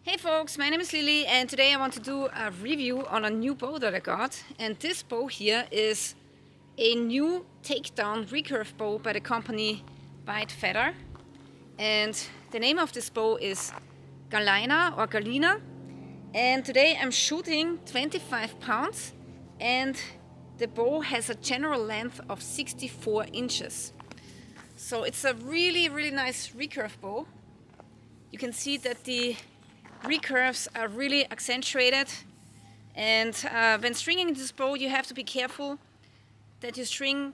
Hey folks, my name is Lily and today I want to do a review on a new bow that I got. And this bow here is a new takedown recurve bow by the company Bite Feather. And the name of this bow is Gallina or Gallina. And today I'm shooting 25 pounds and the bow has a general length of 64 inches. So it's a really nice recurve bow. You can see that the recurves are really accentuated, and when stringing this bow you have to be careful that you string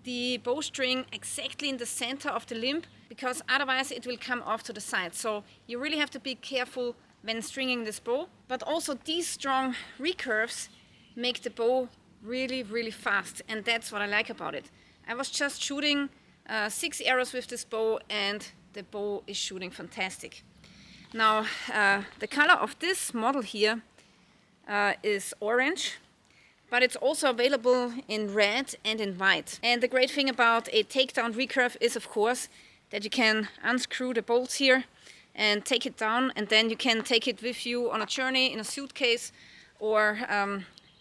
the bowstring exactly in the center of the limb, because otherwise it will come off to the side. So you really have to be careful when stringing this bow. But also these strong recurves make the bow really fast, and that's what I like about it. I was just shooting 6 arrows with this bow and the bow is shooting fantastic. Now, the color of this model here is orange, but it's also available in red and in white. And the great thing about a takedown recurve is, of course, that you can unscrew the bolts here and take it down, and then you can take it with you on a journey in a suitcase, or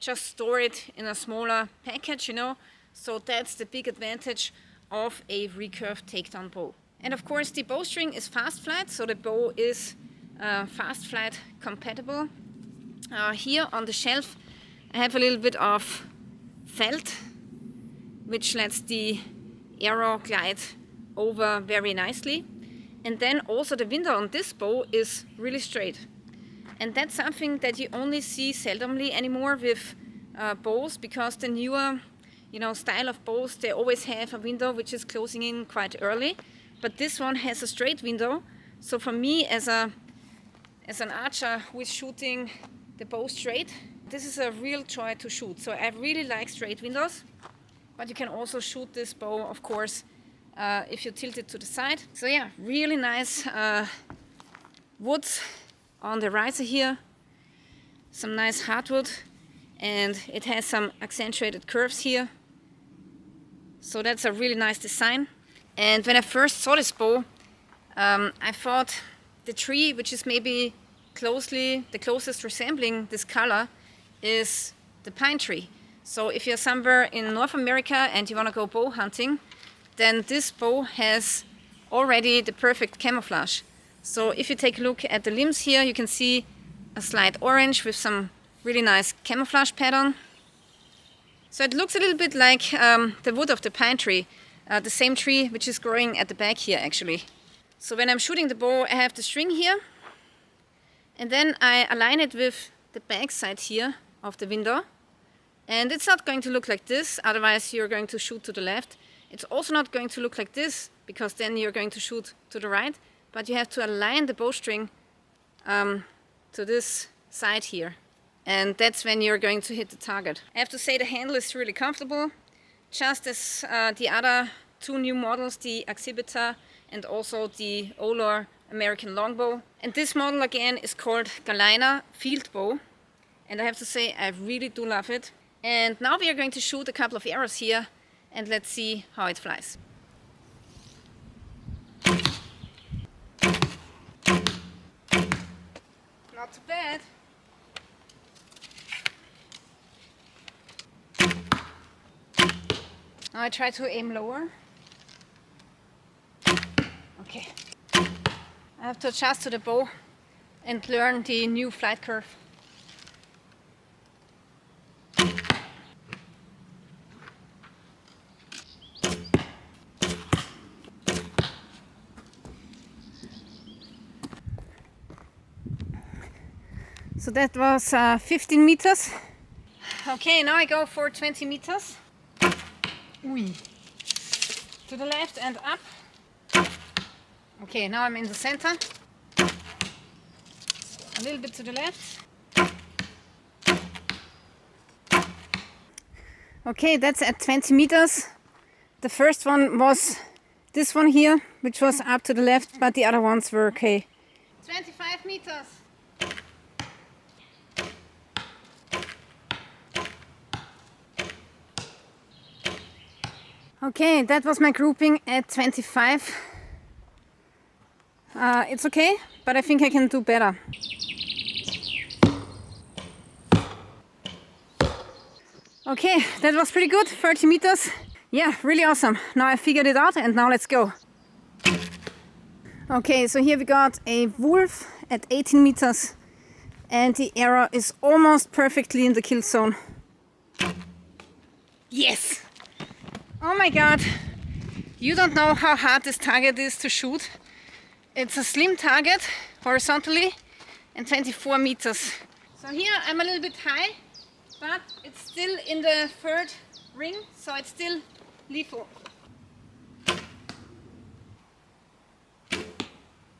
just store it in a smaller package, you know. So that's the big advantage of a recurve takedown bow. And of course the bowstring is fast flight, so the bow is fast flight compatible. Here on the shelf I have a little bit of felt, which lets the arrow glide over very nicely. And then also the window on this bow is really straight. And that's something that you only see seldomly anymore with bows, because the newer style of bows, they always have a window which is closing in quite early. But this one has a straight window, so for me as an archer who is shooting the bow straight, this is a real joy to shoot. So I really like straight windows, but you can also shoot this bow, of course, if you tilt it to the side. So yeah, really nice wood on the riser here, some nice hardwood, and it has some accentuated curves here. So that's a really nice design. And when I first saw this bow, I thought the tree which is maybe the closest resembling this color is the pine tree. So if you're somewhere in North America and you want to go bow hunting, then this bow has already the perfect camouflage. So if you take a look at the limbs here, you can see a slight orange with some really nice camouflage pattern. So it looks a little bit like the wood of the pine tree. The same tree which is growing at the back here actually. So when I'm shooting the bow, I have the string here, and then I align it with the back side here of the window. And it's not going to look like this, otherwise you're going to shoot to the left. It's also not going to look like this, because then you're going to shoot to the right. But you have to align the bowstring to this side here. And that's when you're going to hit the target. I have to say the handle is really comfortable, just as the other two new models, the Exhibitor and also the Olar American Longbow. And this model again is called Recurve Fieldbow. And I have to say I really do love it. And now we are going to shoot a couple of arrows here, and let's see how it flies. Not too bad. Now I try to aim lower. Okay. I have to adjust to the bow and learn the new flight curve. So that was 15 meters. Okay, now I go for 20 meters. To the left and up. Okay, now I'm in the center. A little bit to the left. Okay, that's at 20 meters. The first one was this one here, which was up to the left, but the other ones were okay. 25 meters. Okay, that was my grouping at 25. It's okay, but I think I can do better. Okay, that was pretty good, 30 meters. Yeah, really awesome. Now I figured it out and now let's go. Okay, so here we got a wolf at 18 meters and the arrow is almost perfectly in the kill zone. Yes! Oh my god, you don't know how hard this target is to shoot. It's a slim target, horizontally, and 24 meters. So here I'm a little bit high, but it's still in the third ring, so it's still lethal.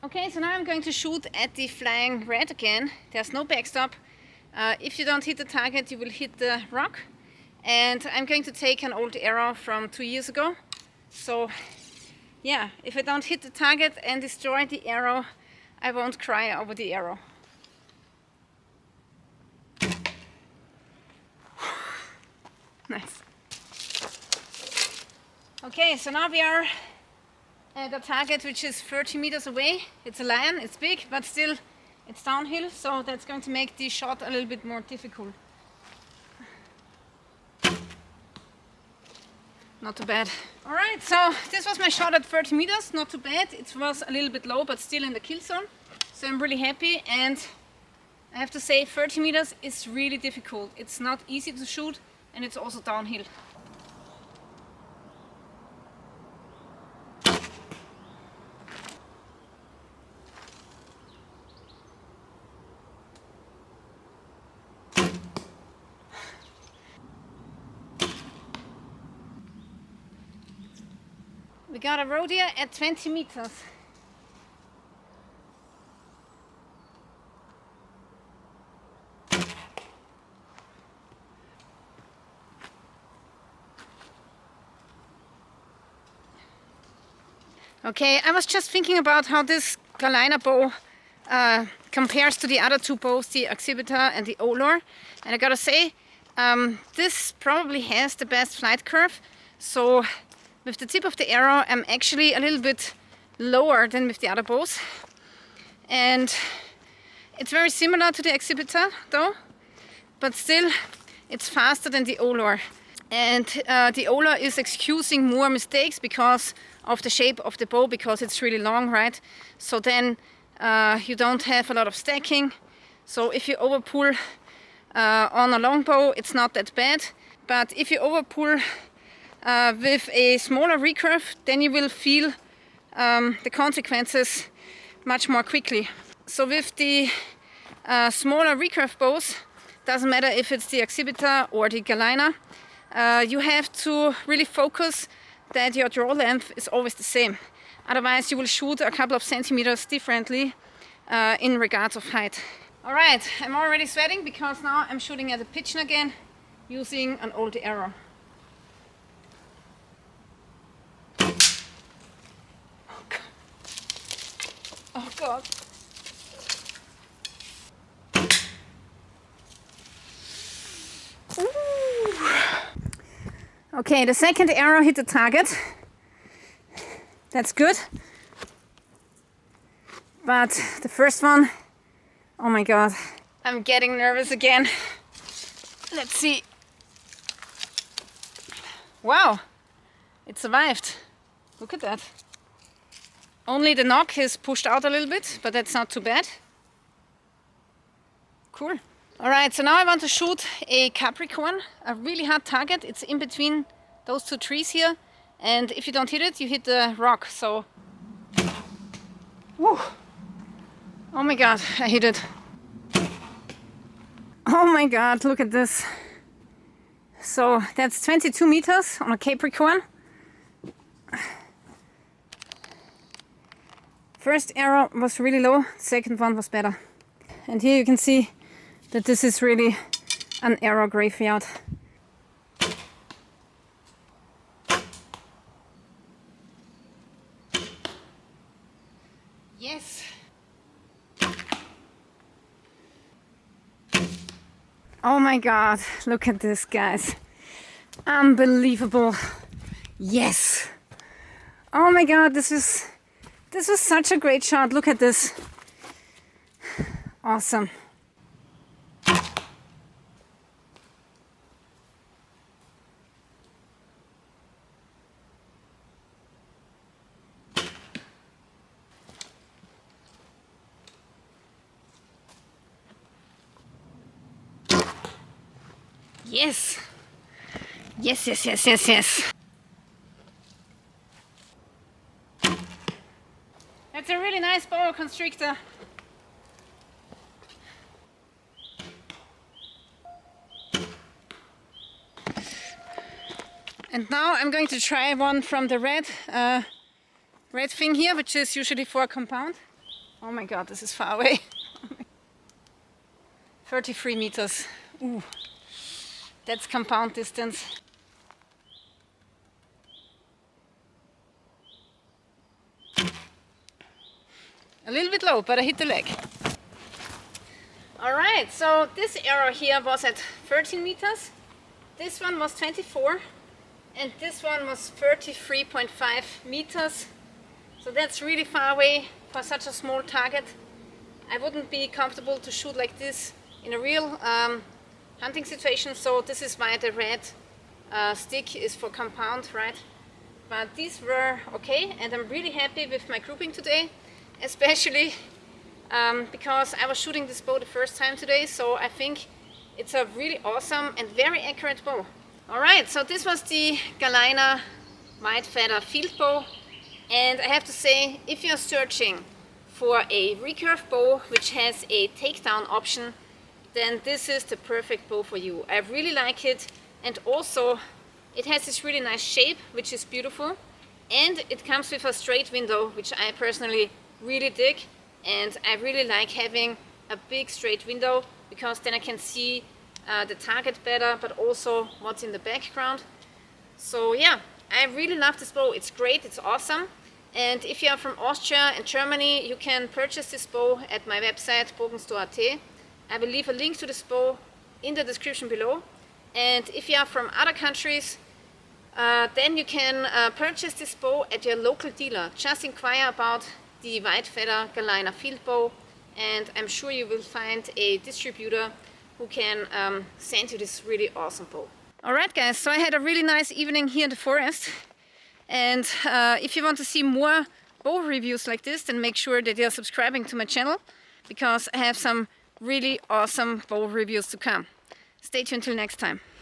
Okay, so now I'm going to shoot at the flying red again. There's no backstop. If you don't hit the target, you will hit the rock. And I'm going to take an old arrow from 2 years ago. So yeah, if I don't hit the target and destroy the arrow, I won't cry over the arrow. Nice. Okay, so now we are at a target which is 30 meters away. It's a lion, it's big, but still it's downhill, so that's going to make the shot a little bit more difficult. Not too bad. Alright, so this was my shot at 30 meters, not too bad. It was a little bit low, but still in the kill zone. So I'm really happy, and I have to say 30 meters is really difficult. It's not easy to shoot, and it's also downhill. We got a roe deer at 20 meters. Okay, I was just thinking about how this Gallina bow compares to the other two bows, the Exhibitor and the Olor. And I gotta say, this probably has the best flight curve. So with the tip of the arrow, I'm actually a little bit lower than with the other bows. And it's very similar to the Exhibitor though, but still it's faster than the Olor. And the Olor is excusing more mistakes because of the shape of the bow, because it's really long, right? So then you don't have a lot of stacking. So if you overpull on a long bow, it's not that bad. But if you overpull with a smaller recurve, then you will feel the consequences much more quickly. So with the smaller recurve bows, doesn't matter if it's the Exhibitor or the Gallina, you have to really focus that your draw length is always the same. Otherwise you will shoot a couple of centimeters differently in regards of height. Alright, I'm already sweating because now I'm shooting at a pigeon again using an old arrow. Oh God. Ooh. Okay, the second arrow hit the target. That's good. But the first one, oh my God, I'm getting nervous again. Let's see. Wow, it survived. Look at that. Only the knock is pushed out a little bit, but that's not too bad. Cool. Alright, so now I want to shoot a Capricorn, a really hard target. It's in between those two trees here, and if you don't hit it, you hit the rock, so... Woo. Oh my God, I hit it. Oh my God, look at this. So that's 22 meters on a Capricorn. First arrow was really low, second one was better. And here you can see that this is really an arrow graveyard. Yes! Oh my God, look at this, guys. Unbelievable. Yes! Oh my God, this This was such a great shot. Look at this. Awesome. Yes. Yes, yes, yes, yes, yes. That's a really nice boa constrictor. And now I'm going to try one from the red thing here, which is usually for a compound. Oh my god, this is far away. 33 meters. Ooh, that's compound distance. A little bit low, but I hit the leg. Alright, so this arrow here was at 13 meters. This one was 24. And this one was 33.5 meters. So that's really far away for such a small target. I wouldn't be comfortable to shoot like this in a real hunting situation. So this is why the red stick is for compound, right? But these were okay, and I'm really happy with my grouping today. Especially because I was shooting this bow the first time today, so I think it's a really awesome and very accurate bow. Alright, so this was the Gallina White Feather Fieldbow, and I have to say, if you're searching for a recurve bow which has a takedown option, then this is the perfect bow for you. I really like it, and also it has this really nice shape which is beautiful, and it comes with a straight window which I personally really dig, and I really like having a big straight window because then I can see the target better, but also what's in the background. So yeah, I really love this bow. It's great, it's awesome. And if you are from Austria and Germany, you can purchase this bow at my website bogenstore.at. I will leave a link to this bow in the description below. And if you are from other countries, then you can purchase this bow at your local dealer. Just inquire about the White Feather Gallina Fieldbow, and I'm sure you will find a distributor who can send you this really awesome bow. Alright guys, so I had a really nice evening here in the forest, and if you want to see more bow reviews like this, then make sure that you're subscribing to my channel, because I have some really awesome bow reviews to come. Stay tuned till next time.